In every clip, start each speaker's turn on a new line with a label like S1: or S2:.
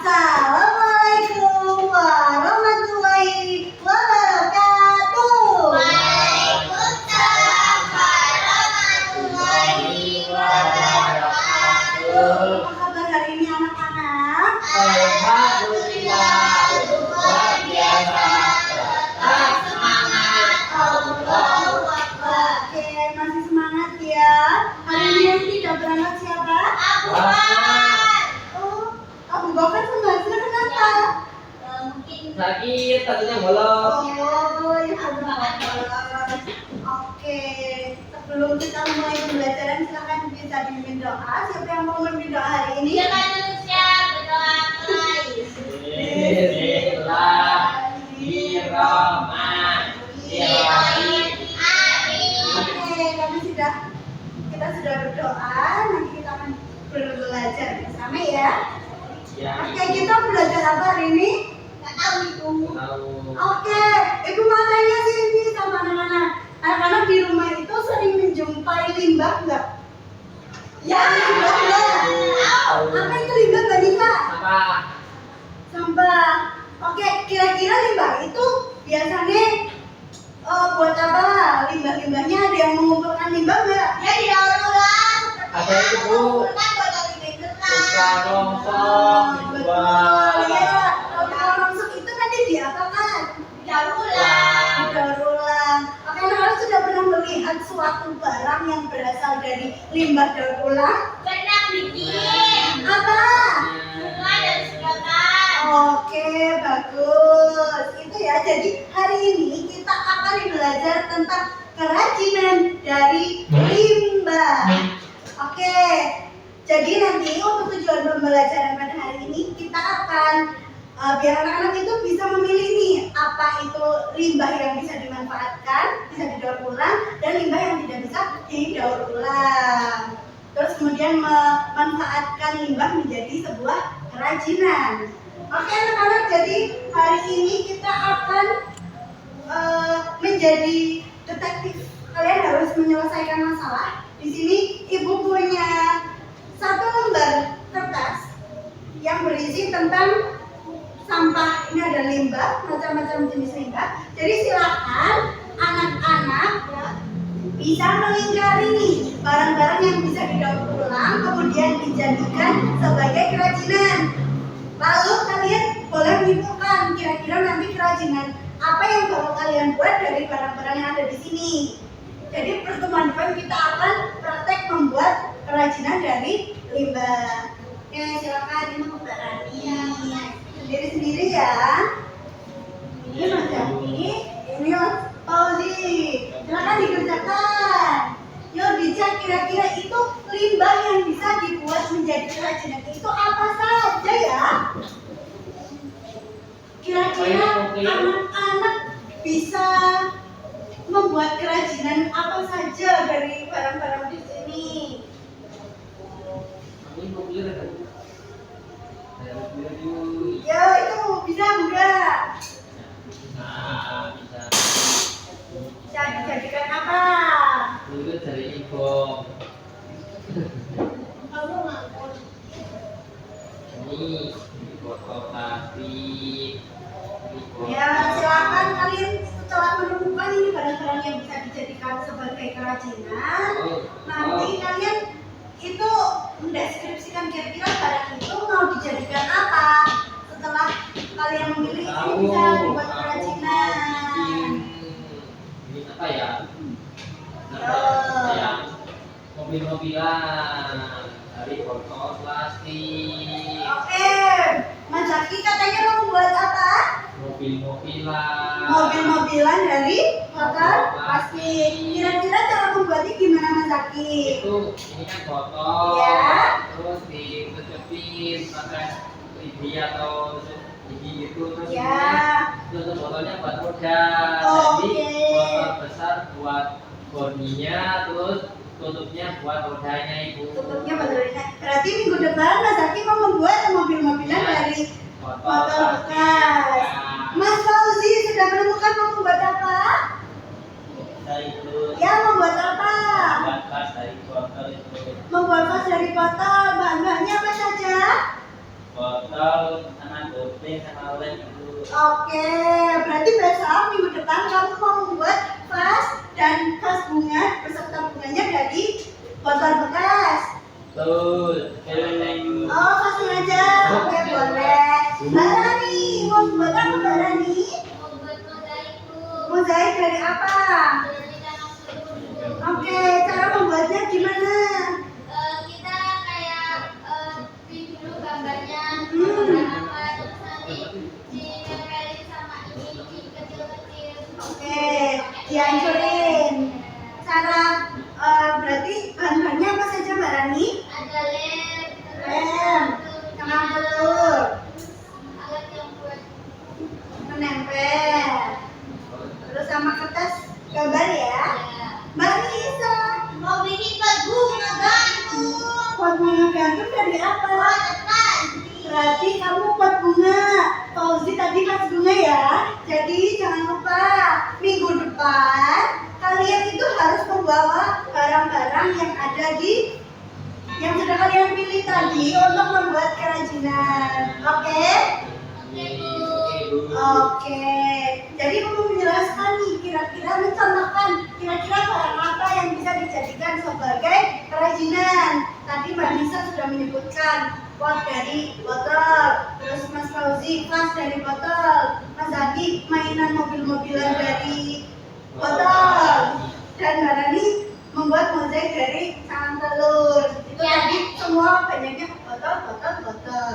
S1: Assalamualaikum warahmatullahi wabarakatuh.
S2: Waalaikumsalam warahmatullahi wabarakatuh.
S1: Apa kabar hari ini anak-anak?
S2: Alhamdulillah, luar biasa. Tetap semangat. Allahu Akbar.
S1: Oke, masih semangat ya. Hari ini yang tidak berangkat siapa?
S2: Abu Bakar.
S1: Oh, Abu Bakar sama Hasra kenapa?
S2: Mungkin
S3: Sakit, tadinya bolong.
S1: Oh, ya Allah. Oke, sebelum kita mulai pembelajaran silakan bisa dipimpin doa. Siapa yang mau memimpin doa hari ini?
S2: siapa manusia berdoa mulai.
S3: Bismillahirrahmanirrahim.
S1: Oke, kita sudah berdoa. Nanti kita akan belajar bersama ya.
S3: Ya,
S1: Oke, kita belajar apa hari ini?
S2: Gak tahu itu.
S3: tahu.
S1: Oke, ibu mau tanya sih ini sama anak-anak. Anak-anak di rumah itu sering menjumpai limbah nggak? Ya, limbah nggak? Apa itu limbah, Mbak Nisa?
S3: Apa?
S1: Sampah. Oke, kira-kira limbah itu biasanya buat apa? Limbah-limbahnya ada yang mengumpulkan limbah nggak?
S2: Ya didaur ulang.
S3: Ada itu, Bu.
S2: Kan botol bikin
S3: Tukang rongsok dijual.
S1: Iya, kalau rongsok itu nanti diapakan?
S2: Didaur ulang.
S1: Daur ulang. Oke, anak-anak sudah pernah melihat suatu barang yang berasal dari limbah daur ulang?
S2: Pernah bikin
S1: Apa?
S2: bunga dan sedotan.
S1: Oke, bagus. Itu ya. Jadi hari ini kita akan belajar tentang kerajinan dari limbah. Oke. Jadi nanti untuk tujuan pembelajaran pada hari ini kita akan biar anak-anak itu bisa memilih nih apa itu limbah yang bisa dimanfaatkan, bisa didaur ulang, dan limbah yang tidak bisa didaur ulang. Terus kemudian memanfaatkan limbah menjadi sebuah kerajinan. Oke anak-anak, jadi hari ini kita akan menjadi detektif. Kalian harus menyelesaikan masalah. Di sini ibu punya satu lembar kertas yang berisi tentang sampah. Ini ada limbah, macam-macam jenis limbah. Jadi silakan anak-anak bisa melingkari nih barang-barang yang bisa didaur ulang kemudian dijadikan sebagai kerajinan. Lalu kalian boleh menentukan kira-kira nanti kerajinan apa yang bakal kalian buat dari barang-barang yang ada di sini. Jadi pertemuan depan kita akan praktek membuat kerajinan dari limbah. Ya silakan ini memberani sendiri-sendiri ya. Ini Mas Jaki, ini Mas Fauzi. Silakan dikerjakan. Yuk dicek kira-kira itu limbah yang bisa dibuat menjadi kerajinan itu apa saja ya? Kira-kira anak-anak bisa membuat kerajinan apa saja dari barang-barang di sini?
S3: Ini mobil ada. Ada mobil dulu.
S1: Ya itu bisa enggak?
S3: Nah, bisa.
S1: Bisa dijadikan apa?
S3: Dulu dari ibu.
S1: Kamu ngaku.
S3: Ini botol plastik.
S1: Ya silakan kalian setelah menemukan ini barang-barang yang bisa dijadikan sebagai kerajinan, nanti kalian itu mendeskripsikan kira-kira barang itu mau dijadikan apa. Setelah kalian memilih ini bisa dibuat kerajinan.
S3: Ini apa ya? Apa ya? Mobil-mobilan dari botol plastik.
S1: Oke, Mas Zaki katanya mau membuat apa?
S3: Mobil-mobilan.
S1: Mobil-mobilan dari botol plastik. Kira-kira cara membuatnya gimana Mas Zaki?
S3: Itu ini kan botol.
S1: Ya.
S3: Terus ditutupin pakai lidi atau tusuk gigi gitu terus
S1: Ya.
S3: tutup botolnya buat roda.
S1: Oke.
S3: Jadi botol besar buat bodinya, terus tutupnya buat rodanya ibu.
S1: Tutupnya baterainya. Berarti minggu depan Mas Zaki mau membuat mobil-mobilan dari botol bekas. Mas Fauzi sudah menemukan mau membuat apa?
S3: Dari itu.
S1: Ya, membuat apa?
S3: Buat tas dari botol itu.
S1: Membuat tas dari botol. Bahan-bahannya apa saja?
S3: Botol
S1: Oke, berarti besok minggu depan kamu mau membuat vas dan vas bunga beserta bunganya dari botol bekas.
S3: Betul. Keleng.
S1: Oh, langsung aja. Oke, boleh. Mbak Rani, mau buat apa Mbak Rani?
S2: Membuat mozaikku.
S1: Mozaik dari apa?
S2: Dari tanah seluruh.
S1: Oke, cara membuatnya gimana?
S2: Kita kayak print dulu gambarnya,
S1: Hmm.
S2: gambar apa, terus nanti ditempelin sama ini kecil-kecil.
S1: Oke, dihancurin. Cara berarti bahan-bahannya apa saja Mbak Rani?
S2: Ada lem,
S1: Lem, sama telur,
S2: alat yang buat
S1: menempel, terus sama kertas gambar ya.
S2: ya.
S1: Mbak Nisa,
S2: Mau bikin pot bunga gantung.
S1: pot bunga gantung dari apa?
S2: Tepat.
S1: Berarti kamu pot bunga. Fauzi tadi kas bunga ya. Jadi jangan lupa minggu depan kalian itu harus membawa barang-barang yang ada di yang sudah kalian pilih tadi untuk membuat kerajinan. Oke?
S2: Oke, Bu.
S1: Oke. Jadi kamu menjelaskan nih kira-kira mencontohkan kira-kira barang apa yang bisa dijadikan sebagai kerajinan. Tadi Mbak Nisa sudah menyebutkan pot dari botol, terus Mas Fauzi vas dari botol, Mas Adi mainan mobil-mobilan dari botol, dan Mbak Rani membuat mozaik dari sarang telur. Itu
S2: Ya.
S1: tadi semua banyaknya botol.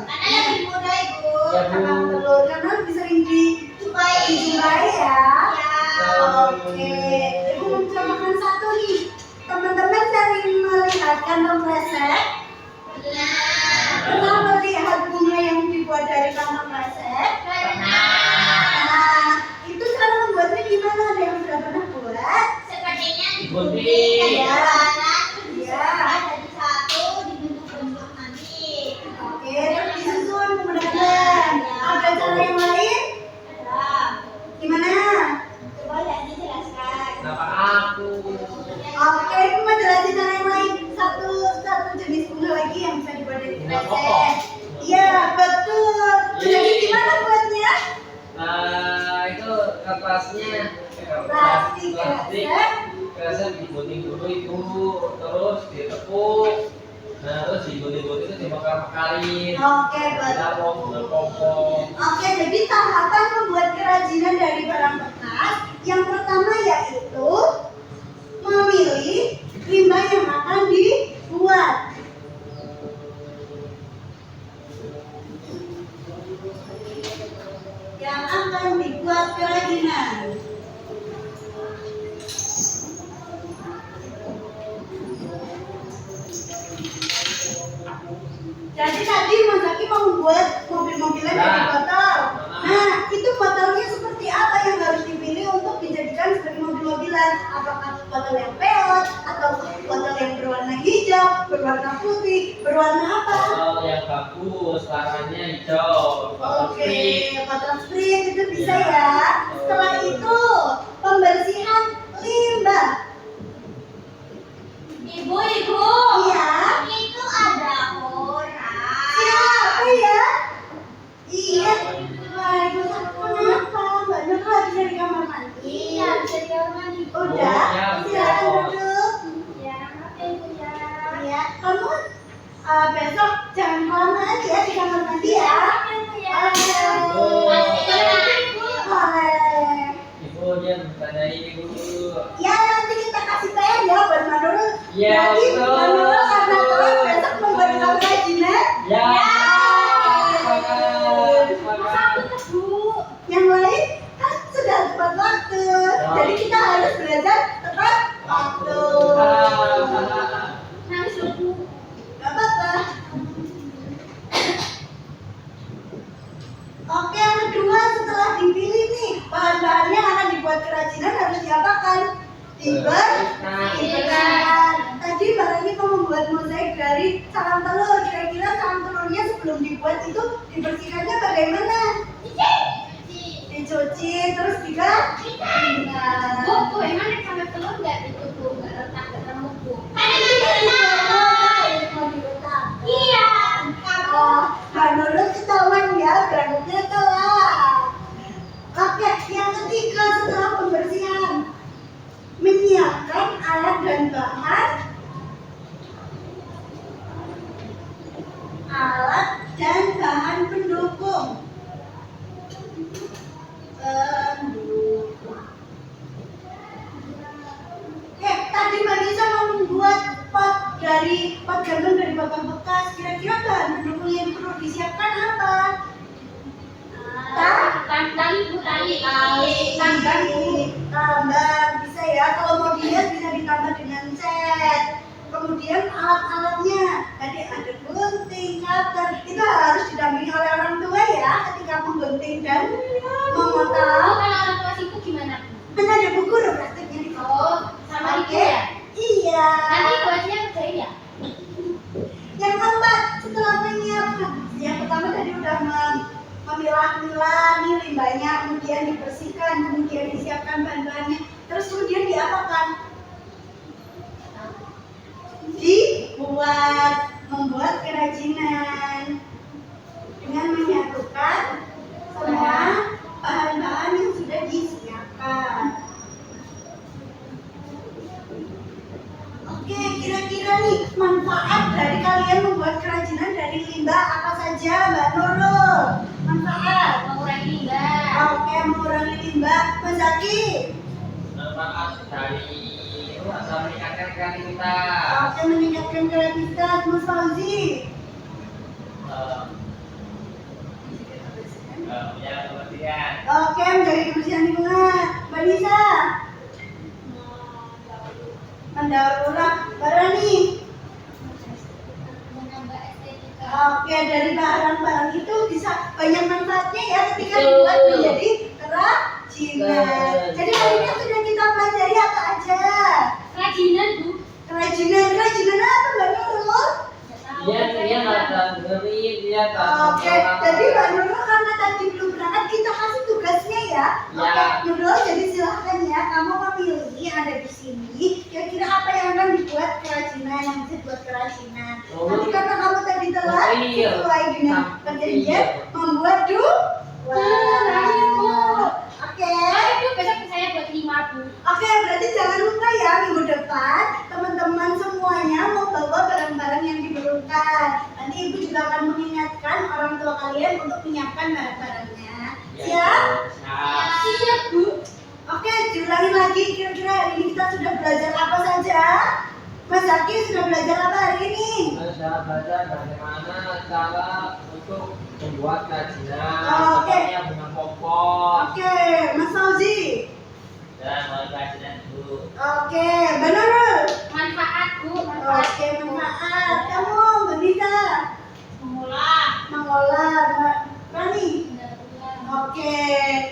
S2: Karena lebih mudah, Ibu.
S3: Ya, Bu.
S1: Sarang telur karena lebih sering dijumpai ya.
S2: Ya.
S1: Oke, Ibu mencontohkan satu nih. Teman-teman sering melihat kantong kresek.
S2: Benar.
S1: Pernah melihat bunga yang dibuat dari kantong kresek? Nah, itu cara membuatnya gimana? Ada yang sudah pernah buat?
S2: Sepertinya
S3: Digunting.
S2: digunting
S1: Ya.
S2: warna,
S1: Ya.
S2: jadi satu dibentuk-bentuk nanti.
S1: Oke, terus disusun kemudian. Ada cara yang lain?
S2: Ya.
S1: Gimana?
S2: Coba Dani jelaskan.
S3: Kenapa aku?
S1: Oke, Ibu mau jelasin cara yang lain. Satu jenis bunga lagi yang bisa dibuat dari
S3: Bunga
S1: kresek.
S3: pokok.
S1: Iya, betul. Jadi
S3: Yeay.
S1: gimana buatnya?
S3: Itu kertasnya
S1: Plastik
S3: plastik.
S1: kresek.
S3: Kresek digunting dulu itu, terus ditepuk. Nah, terus digunting-gunting itu dibakar-bakarin.
S1: Oke,
S3: Kita
S1: betul.
S3: mau kompor.
S1: Oke, jadi tahapan membuat kerajinan dari barang bekas yang pertama yaitu memilih limbah yang akan dibuat. Yang akan dibuat kerajinan. Jadi tadi Mas Zaki mau membuat mobil-mobilan dari
S3: Nah.
S1: botol. Nah, itu botolnya seperti apa yang harus dipilih untuk dijadikan sebagai mobil-mobilan? Apakah botol yang peot atau botol yang berwarna hijau, berwarna putih, berwarna apa?
S3: Botol yang bagus, warnanya hijau. Botol
S1: Oke,
S3: sprit.
S1: botol sprit itu bisa ya. Setelah itu, pembersihan limbah.
S2: Ibu.
S1: Iya.
S2: Itu ada orang.
S1: Siapa ya? Iya. Waalaikumsalam. Kenapa? Mbak Nur lagi dari kamar mandi.
S2: Iya, bisa di kamar mandi.
S1: Udah.
S3: Ya,
S1: Silakan
S3: betul.
S1: duduk.
S2: Ya, oke, Ibu ya.
S1: Iya. Kamu besok jangan kelamaan ya di kamar mandi ya.
S2: Oke, Ibu ya.
S3: Oh.
S2: Masih ya, Ibu.
S1: Boleh.
S3: Ibu dia bertanyain ibu dulu.
S1: Ya nanti kita kasih PR ya buat Mbak Nurul.
S3: Ya,
S1: Jadi
S3: betul.
S1: Mbak Nurul karena telat besok membuat kamu kerajinan.
S3: Ya.
S2: Satu Bu.
S1: Yang lain kan sudah tepat waktu. Jadi kita harus belajar tepat waktu.
S2: Nangis loh, Bu.
S1: Gak apa-apa. Oke, yang kedua setelah dipilih nih bahan-bahannya akan dibuat kerajinan harus diapakan? Dibersihkan. Tadi Mbak Rani mau membuat mozaik dari sarang telur. Kira-kira sarang telurnya sebelum dibuat itu dibersihkannya bagaimana? Dicuci terus dikeringkan.
S2: Bu, emang nek sampai telur nggak itu Bu, nggak retak, nggak remuk Bu.
S1: Mau diletak.
S2: Iya.
S1: Oh, Mbak Nurul ketahuan ya, berangkatnya telat. memperhatikan alat-alatnya. Tadi ada gunting, cutter, itu harus didampingi oleh orang tua ya ketika menggunting dan memotong.
S2: Kalau orang tua sibuk gimana?
S1: Kan ada buku udah prakteknya di
S2: Oh, sama ibu
S1: Oke.
S2: ya?
S1: Iya.
S2: Nanti ibu aja kerjain ya?
S1: Yang keempat, setelah menyiapkan, yang pertama tadi udah memilah-milah nih limbahnya, kemudian dibersihkan, kemudian disiapkan bahan-bahannya, terus kemudian diapakan? Membuat kerajinan dengan menyatukan semua bahan-bahan yang sudah disiapkan. Oke, kira-kira nih manfaat dari kalian membuat kerajinan dari limbah apa saja, Mbak Nurul? Manfaat.
S2: Mengurangi limbah.
S1: Oke, mengurangi limbah. Mas Zaki.
S3: Manfaat dari itu asal meningkatkan kreativitas.
S1: Oke, meningkatkan kreativitas. Mas Fauzi.
S3: Ya kebersihan.
S1: Oke, menjaga kebersihan lingkungan. Mbak Nisa. Mendaur ulang. Mbak Rani.
S2: Menambah estetika.
S1: Oke, dari barang-barang itu bisa banyak manfaatnya ya ketika
S3: Betul.
S1: dibuat menjadi kerajinan. Jadi hari ini sudah kita pelajari apa aja?
S2: Kerajinan, Bu.
S1: Kerajinan apa Mbak Nurul?
S3: Dia nggak dengerin, dia tak.
S1: Oke, jadi Mbak Nurul karena tadi belum berangkat kita kasih tugasnya ya.
S3: Ya.
S1: Oke, Nurul jadi silahkan ya kamu memilih ada di sini. Kira-kira apa yang akan dibuat kerajinan yang bisa buat kerajinan.
S3: Oh.
S1: Nanti karena kamu tadi telah
S3: Iya.
S1: sesuai dengan perjanjian membuat Oke.
S2: Ayo, Bu, besok saya buat 5, Bu.
S1: Oke, berarti jangan lupa ya minggu depan teman-teman semuanya membawa barang-barang yang diperlukan. Nanti ibu juga akan mengingatkan orang tua kalian untuk menyiapkan barang-barangnya. Siap?
S3: Siap.
S2: Siap, Bu.
S1: Oke, diulangi lagi. Kira-kira hari ini kita sudah belajar apa saja? Mas Zaki sudah belajar apa hari ini?
S3: Saya belajar bagaimana cara untuk membuat kerajinan.
S1: Oke.
S3: Contohnya bunga popon.
S1: Oke, Mas Fauzi.
S3: Dan mulai kerajinan dulu.
S1: Oke, Mbak Nurul.
S2: Manfaat, Bu. Manfaat.
S1: Oke, manfaat. Kamu, Mbak Nisa. Mengolah, Mbak Rani. Oke,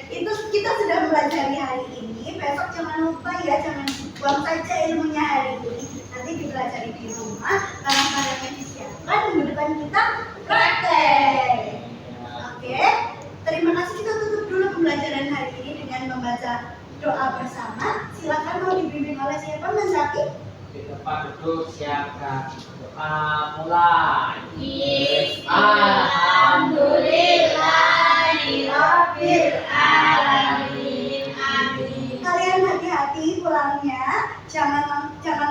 S1: itu kita sudah mempelajari hari ini. Besok jangan lupa ya, jangan buang saja ilmunya hari ini. Nanti dipelajari di rumah, barang-barangnya disiapkan, minggu depan kita praktek. Oke, terima kasih. Kita tutup dulu pembelajaran hari ini dengan membaca doa bersama. Silakan mau dibimbing oleh siapa, Mas Zaki?
S3: Di tempat duduk siapkan doa mulai.
S2: Alhamdulillahirabbil alamin. Amin.
S1: Kalian hati-hati pulangnya, jangan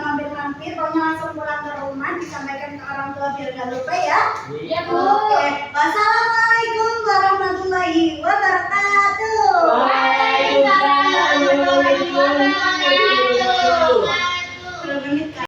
S1: mampir-mampir, pokoknya langsung pulang ke rumah, disampaikan ke orang tua biar gak lupa ya.
S2: Ya, Bu.
S1: Oke, wassalamualaikum warahmatullahi wabarakatuh.
S2: Waalaikumsalam warahmatullahi wabarakatuh.